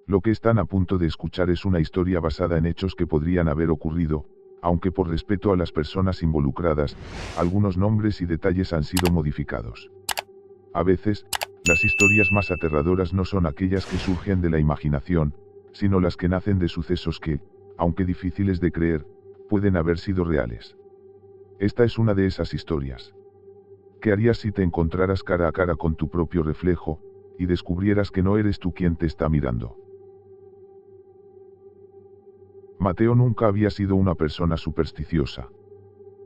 Lo que están a punto de escuchar es una historia basada en hechos que podrían haber ocurrido, aunque por respeto a las personas involucradas, algunos nombres y detalles han sido modificados. A veces, las historias más aterradoras no son aquellas que surgen de la imaginación, sino las que nacen de sucesos que, aunque difíciles de creer, pueden haber sido reales. Esta es una de esas historias. ¿Qué harías si te encontraras cara a cara con tu propio reflejo, y descubrieras que no eres tú quien te está mirando? Mateo nunca había sido una persona supersticiosa.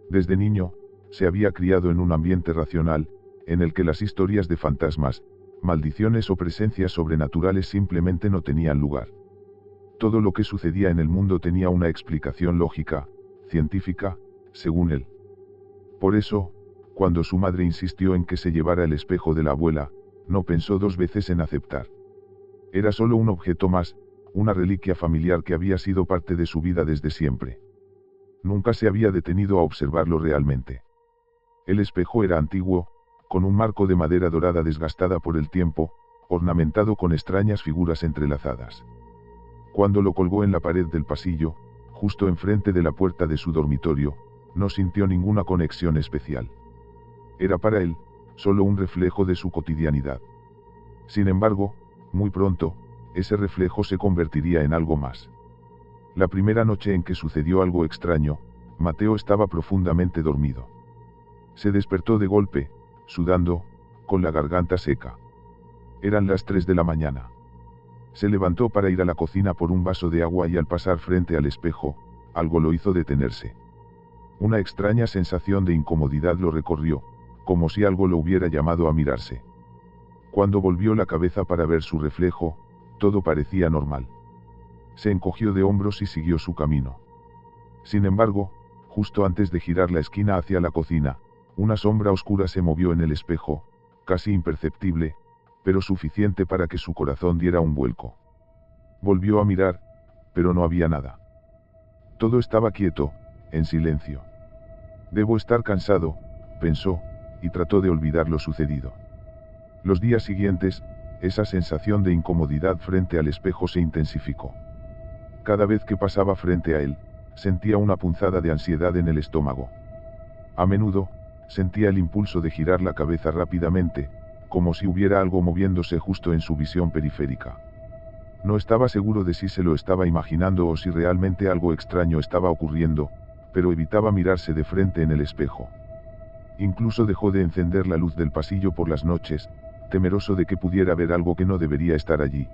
Desde niño, se había criado en un ambiente racional, en el que las historias de fantasmas, maldiciones o presencias sobrenaturales simplemente no tenían lugar. Todo lo que sucedía en el mundo tenía una explicación lógica, científica, según él. Por eso, cuando su madre insistió en que se llevara el espejo de la abuela, no pensó dos veces en aceptar. Era solo un objeto más, una reliquia familiar que había sido parte de su vida desde siempre. Nunca se había detenido a observarlo realmente. El espejo era antiguo, con un marco de madera dorada desgastada por el tiempo, ornamentado con extrañas figuras entrelazadas. Cuando lo colgó en la pared del pasillo, justo enfrente de la puerta de su dormitorio, no sintió ninguna conexión especial. Era para él, solo un reflejo de su cotidianidad. Sin embargo, muy pronto, ese reflejo se convertiría en algo más. La primera noche en que sucedió algo extraño, Mateo estaba profundamente dormido. Se despertó de golpe, sudando, con la garganta seca. Eran las 3 de la mañana. Se levantó para ir a la cocina por un vaso de agua y al pasar frente al espejo, algo lo hizo detenerse. Una extraña sensación de incomodidad lo recorrió, como si algo lo hubiera llamado a mirarse. Cuando volvió la cabeza para ver su reflejo, todo parecía normal. Se encogió de hombros y siguió su camino. Sin embargo, justo antes de girar la esquina hacia la cocina, una sombra oscura se movió en el espejo, casi imperceptible, pero suficiente para que su corazón diera un vuelco. Volvió a mirar, pero no había nada. Todo estaba quieto, en silencio. Debo estar cansado, pensó, y trató de olvidar lo sucedido. Los días siguientes, esa sensación de incomodidad frente al espejo se intensificó. Cada vez que pasaba frente a él, sentía una punzada de ansiedad en el estómago. A menudo, sentía el impulso de girar la cabeza rápidamente, como si hubiera algo moviéndose justo en su visión periférica. No estaba seguro de si se lo estaba imaginando o si realmente algo extraño estaba ocurriendo, pero evitaba mirarse de frente en el espejo. Incluso dejó de encender la luz del pasillo por las noches, temeroso de que pudiera ver algo que no debería estar allí.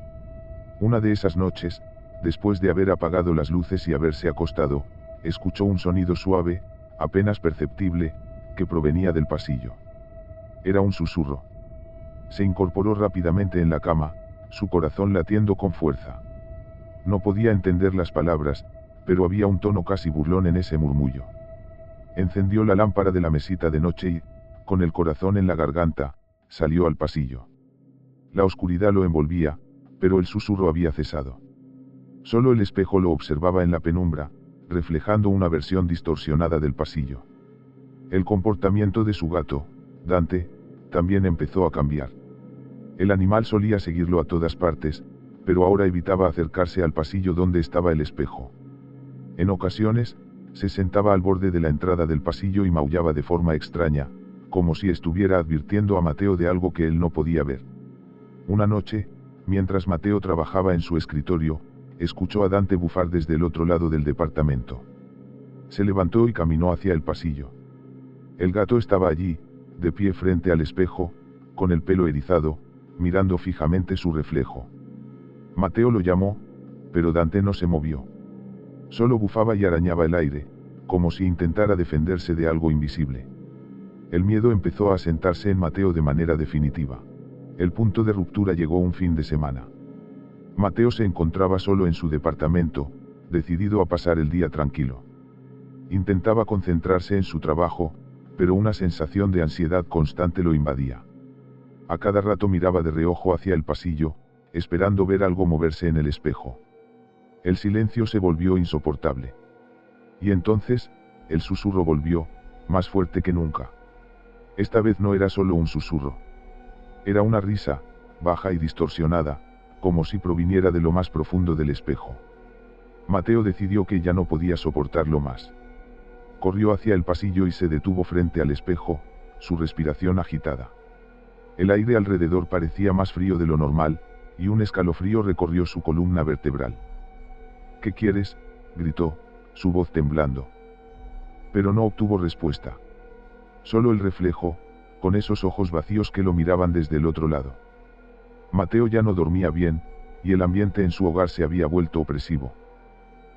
Una de esas noches, después de haber apagado las luces y haberse acostado, escuchó un sonido suave, apenas perceptible, que provenía del pasillo. Era un susurro. Se incorporó rápidamente en la cama, su corazón latiendo con fuerza. No podía entender las palabras, pero había un tono casi burlón en ese murmullo. Encendió la lámpara de la mesita de noche y, con el corazón en la garganta, salió al pasillo. La oscuridad lo envolvía, pero el susurro había cesado. Solo el espejo lo observaba en la penumbra, reflejando una versión distorsionada del pasillo. El comportamiento de su gato, Dante, también empezó a cambiar. El animal solía seguirlo a todas partes, pero ahora evitaba acercarse al pasillo donde estaba el espejo. En ocasiones, se sentaba al borde de la entrada del pasillo y maullaba de forma extraña, como si estuviera advirtiendo a Mateo de algo que él no podía ver. Una noche, mientras Mateo trabajaba en su escritorio, escuchó a Dante bufar desde el otro lado del departamento. Se levantó y caminó hacia el pasillo. El gato estaba allí, de pie frente al espejo, con el pelo erizado, mirando fijamente su reflejo. Mateo lo llamó, pero Dante no se movió. Solo bufaba y arañaba el aire, como si intentara defenderse de algo invisible. El miedo empezó a asentarse en Mateo de manera definitiva. El punto de ruptura llegó un fin de semana. Mateo se encontraba solo en su departamento, decidido a pasar el día tranquilo. Intentaba concentrarse en su trabajo, pero una sensación de ansiedad constante lo invadía. A cada rato miraba de reojo hacia el pasillo, esperando ver algo moverse en el espejo. El silencio se volvió insoportable. Y entonces, el susurro volvió, más fuerte que nunca. Esta vez no era solo un susurro. Era una risa, baja y distorsionada, como si proviniera de lo más profundo del espejo. Mateo decidió que ya no podía soportarlo más. Corrió hacia el pasillo y se detuvo frente al espejo, su respiración agitada. El aire alrededor parecía más frío de lo normal, y un escalofrío recorrió su columna vertebral. «¿Qué quieres?», gritó, su voz temblando. Pero no obtuvo respuesta. Solo el reflejo, con esos ojos vacíos que lo miraban desde el otro lado. Mateo ya no dormía bien, y el ambiente en su hogar se había vuelto opresivo.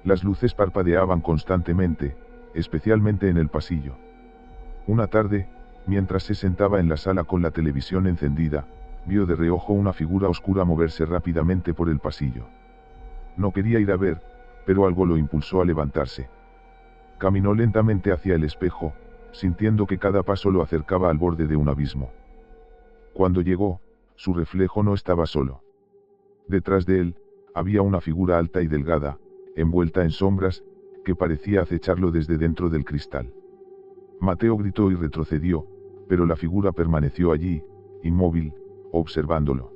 Las luces parpadeaban constantemente, especialmente en el pasillo. Una tarde, mientras se sentaba en la sala con la televisión encendida, vio de reojo una figura oscura moverse rápidamente por el pasillo. No quería ir a ver, pero algo lo impulsó a levantarse. Caminó lentamente hacia el espejo, sintiendo que cada paso lo acercaba al borde de un abismo. Cuando llegó, su reflejo no estaba solo. Detrás de él, había una figura alta y delgada, envuelta en sombras, que parecía acecharlo desde dentro del cristal. Mateo gritó y retrocedió, pero la figura permaneció allí, inmóvil, observándolo.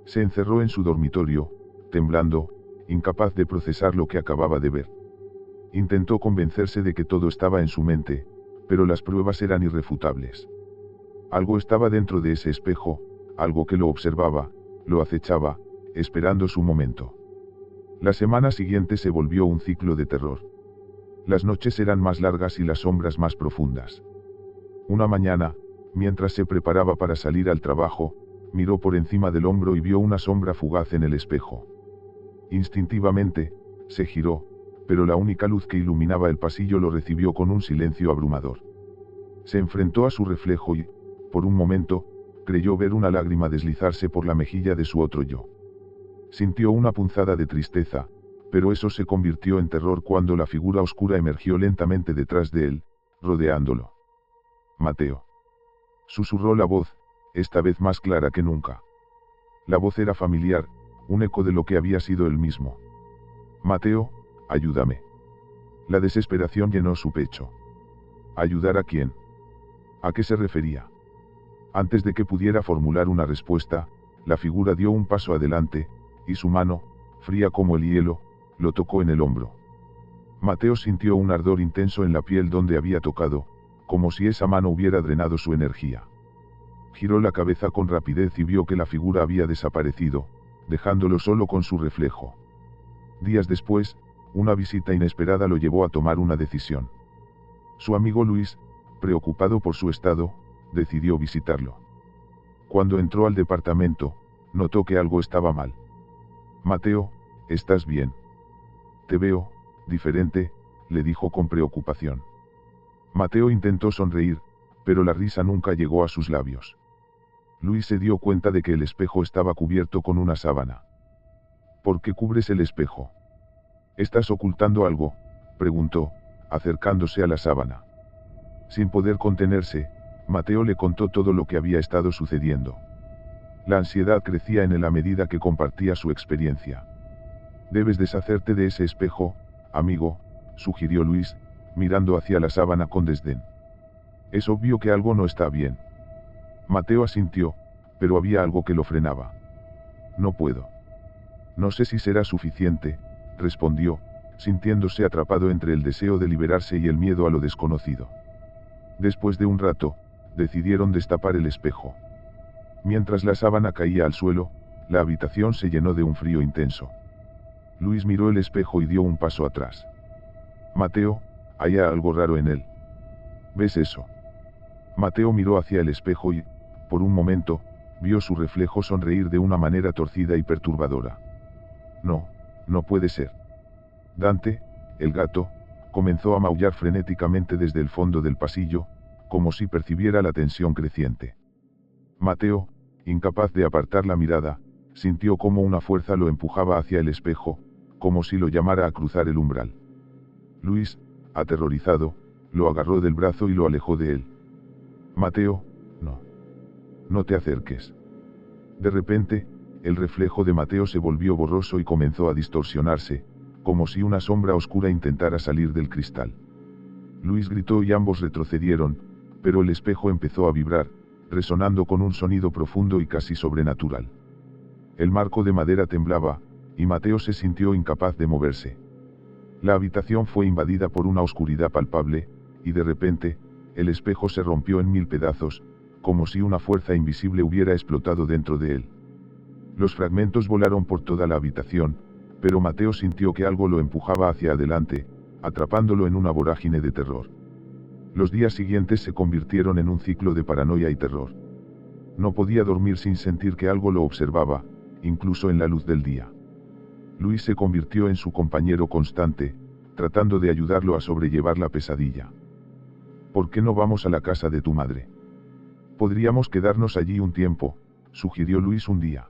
Se encerró en su dormitorio, temblando, incapaz de procesar lo que acababa de ver. Intentó convencerse de que todo estaba en su mente, pero las pruebas eran irrefutables. Algo estaba dentro de ese espejo, algo que lo observaba, lo acechaba, esperando su momento. La semana siguiente se volvió un ciclo de terror. Las noches eran más largas y las sombras más profundas. Una mañana, mientras se preparaba para salir al trabajo, miró por encima del hombro y vio una sombra fugaz en el espejo. Instintivamente, se giró, pero la única luz que iluminaba el pasillo lo recibió con un silencio abrumador. Se enfrentó a su reflejo y, por un momento, creyó ver una lágrima deslizarse por la mejilla de su otro yo. Sintió una punzada de tristeza, pero eso se convirtió en terror cuando la figura oscura emergió lentamente detrás de él, rodeándolo. «Mateo», susurró la voz, esta vez más clara que nunca. La voz era familiar, un eco de lo que había sido él mismo. «Mateo, ayúdame». La desesperación llenó su pecho. ¿Ayudar a quién? ¿A qué se refería? Antes de que pudiera formular una respuesta, la figura dio un paso adelante, y su mano, fría como el hielo, lo tocó en el hombro. Mateo sintió un ardor intenso en la piel donde había tocado, como si esa mano hubiera drenado su energía. Giró la cabeza con rapidez y vio que la figura había desaparecido, dejándolo solo con su reflejo. Días después, una visita inesperada lo llevó a tomar una decisión. Su amigo Luis, preocupado por su estado, decidió visitarlo. Cuando entró al departamento, notó que algo estaba mal. «Mateo, ¿estás bien? Te veo diferente», le dijo con preocupación. Mateo intentó sonreír, pero la risa nunca llegó a sus labios. Luis se dio cuenta de que el espejo estaba cubierto con una sábana. «¿Por qué cubres el espejo? ¿Estás ocultando algo?», preguntó, acercándose a la sábana. Sin poder contenerse, Mateo le contó todo lo que había estado sucediendo. La ansiedad crecía en él a medida que compartía su experiencia. «Debes deshacerte de ese espejo, amigo», sugirió Luis, mirando hacia la sábana con desdén. «Es obvio que algo no está bien». Mateo asintió, pero había algo que lo frenaba. «No puedo. No sé si será suficiente», respondió, sintiéndose atrapado entre el deseo de liberarse y el miedo a lo desconocido. Después de un rato, decidieron destapar el espejo. Mientras la sábana caía al suelo, la habitación se llenó de un frío intenso. Luis miró el espejo y dio un paso atrás. «Mateo, hay algo raro en él. ¿Ves eso?». Mateo miró hacia el espejo y, por un momento, vio su reflejo sonreír de una manera torcida y perturbadora. «No, no puede ser». Dante, el gato, comenzó a maullar frenéticamente desde el fondo del pasillo, como si percibiera la tensión creciente. Mateo, incapaz de apartar la mirada, sintió como una fuerza lo empujaba hacia el espejo, como si lo llamara a cruzar el umbral. Luis, aterrorizado, lo agarró del brazo y lo alejó de él. «Mateo, no. No te acerques». De repente, el reflejo de Mateo se volvió borroso y comenzó a distorsionarse, como si una sombra oscura intentara salir del cristal. Luis gritó y ambos retrocedieron, pero el espejo empezó a vibrar, resonando con un sonido profundo y casi sobrenatural. El marco de madera temblaba, y Mateo se sintió incapaz de moverse. La habitación fue invadida por una oscuridad palpable, y de repente, el espejo se rompió en 1000 pedazos, como si una fuerza invisible hubiera explotado dentro de él. Los fragmentos volaron por toda la habitación, pero Mateo sintió que algo lo empujaba hacia adelante, atrapándolo en una vorágine de terror. Los días siguientes se convirtieron en un ciclo de paranoia y terror. No podía dormir sin sentir que algo lo observaba, incluso en la luz del día. Luis se convirtió en su compañero constante, tratando de ayudarlo a sobrellevar la pesadilla. ¿Por qué no vamos a la casa de tu madre? Podríamos quedarnos allí un tiempo, sugirió Luis un día.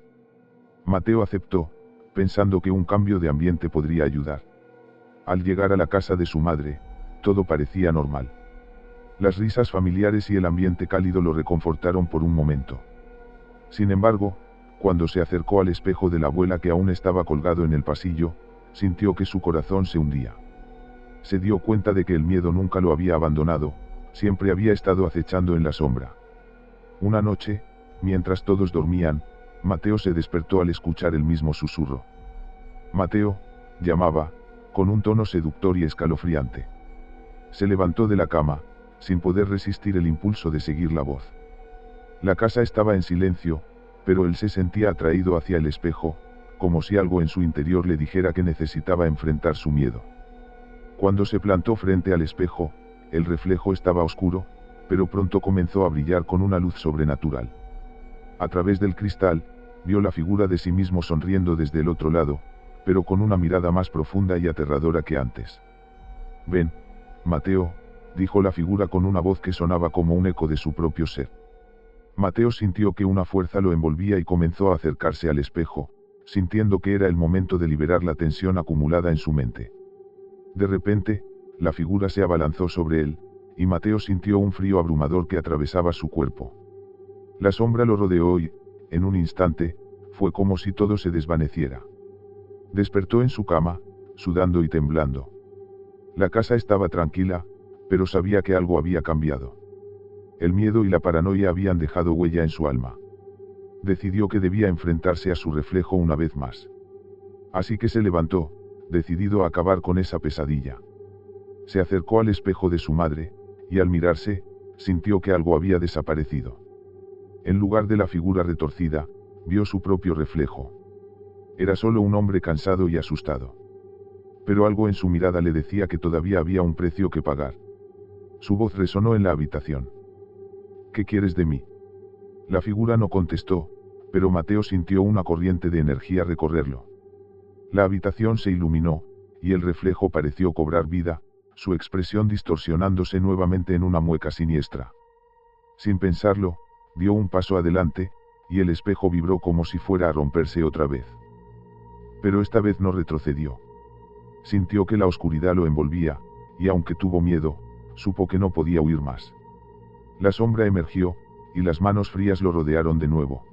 Mateo aceptó, pensando que un cambio de ambiente podría ayudar. Al llegar a la casa de su madre, todo parecía normal. Las risas familiares y el ambiente cálido lo reconfortaron por un momento. Sin embargo, cuando se acercó al espejo de la abuela que aún estaba colgado en el pasillo, sintió que su corazón se hundía. Se dio cuenta de que el miedo nunca lo había abandonado, siempre había estado acechando en la sombra. Una noche, mientras todos dormían, Mateo se despertó al escuchar el mismo susurro. Mateo, llamaba, con un tono seductor y escalofriante. Se levantó de la cama, sin poder resistir el impulso de seguir la voz. La casa estaba en silencio, pero él se sentía atraído hacia el espejo, como si algo en su interior le dijera que necesitaba enfrentar su miedo. Cuando se plantó frente al espejo, el reflejo estaba oscuro, pero pronto comenzó a brillar con una luz sobrenatural. A través del cristal, vio la figura de sí mismo sonriendo desde el otro lado, pero con una mirada más profunda y aterradora que antes. «Ven, Mateo», dijo la figura con una voz que sonaba como un eco de su propio ser. Mateo sintió que una fuerza lo envolvía y comenzó a acercarse al espejo, sintiendo que era el momento de liberar la tensión acumulada en su mente. De repente, la figura se abalanzó sobre él, y Mateo sintió un frío abrumador que atravesaba su cuerpo. La sombra lo rodeó y, en un instante, fue como si todo se desvaneciera. Despertó en su cama, sudando y temblando. La casa estaba tranquila, pero sabía que algo había cambiado. El miedo y la paranoia habían dejado huella en su alma. Decidió que debía enfrentarse a su reflejo una vez más. Así que se levantó, decidido a acabar con esa pesadilla. Se acercó al espejo de su madre, y al mirarse, sintió que algo había desaparecido. En lugar de la figura retorcida, vio su propio reflejo. Era solo un hombre cansado y asustado. Pero algo en su mirada le decía que todavía había un precio que pagar. Su voz resonó en la habitación. «¿Qué quieres de mí?». La figura no contestó, pero Mateo sintió una corriente de energía recorrerlo. La habitación se iluminó, y el reflejo pareció cobrar vida, su expresión distorsionándose nuevamente en una mueca siniestra. Sin pensarlo, dio un paso adelante, y el espejo vibró como si fuera a romperse otra vez. Pero esta vez no retrocedió. Sintió que la oscuridad lo envolvía, y aunque tuvo miedo, supo que no podía huir más. La sombra emergió, y las manos frías lo rodearon de nuevo.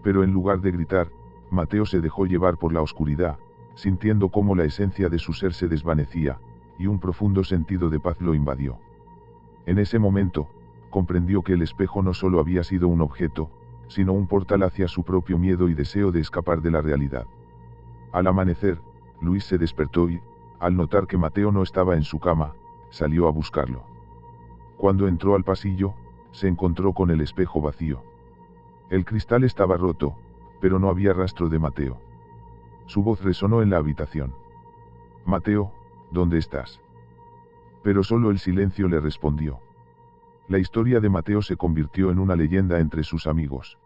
Pero en lugar de gritar, Mateo se dejó llevar por la oscuridad, sintiendo cómo la esencia de su ser se desvanecía, y un profundo sentido de paz lo invadió. En ese momento, comprendió que el espejo no solo había sido un objeto, sino un portal hacia su propio miedo y deseo de escapar de la realidad. Al amanecer, Luis se despertó y, al notar que Mateo no estaba en su cama, salió a buscarlo. Cuando entró al pasillo, se encontró con el espejo vacío. El cristal estaba roto, pero no había rastro de Mateo. Su voz resonó en la habitación. «Mateo, ¿dónde estás?». Pero solo el silencio le respondió. La historia de Mateo se convirtió en una leyenda entre sus amigos.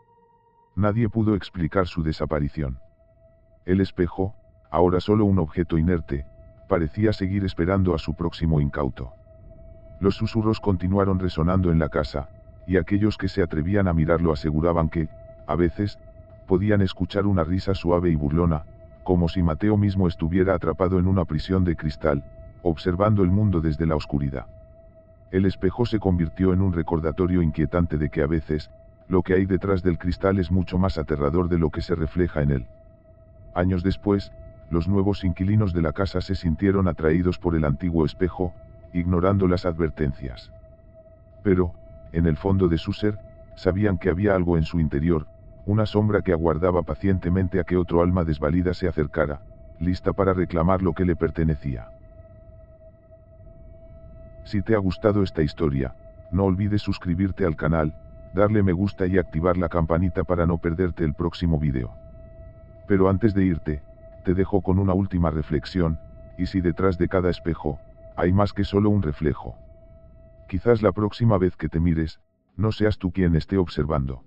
Nadie pudo explicar su desaparición. El espejo, ahora solo un objeto inerte, parecía seguir esperando a su próximo incauto. Los susurros continuaron resonando en la casa, y aquellos que se atrevían a mirarlo aseguraban que, a veces, podían escuchar una risa suave y burlona, como si Mateo mismo estuviera atrapado en una prisión de cristal, observando el mundo desde la oscuridad. El espejo se convirtió en un recordatorio inquietante de que a veces, lo que hay detrás del cristal es mucho más aterrador de lo que se refleja en él. Años después, los nuevos inquilinos de la casa se sintieron atraídos por el antiguo espejo, ignorando las advertencias. Pero, en el fondo de su ser, sabían que había algo en su interior, una sombra que aguardaba pacientemente a que otro alma desvalida se acercara, lista para reclamar lo que le pertenecía. Si te ha gustado esta historia, no olvides suscribirte al canal, darle me gusta y activar la campanita para no perderte el próximo video. Pero antes de irte, te dejo con una última reflexión, y si detrás de cada espejo, hay más que solo un reflejo. Quizás la próxima vez que te mires, no seas tú quien esté observando.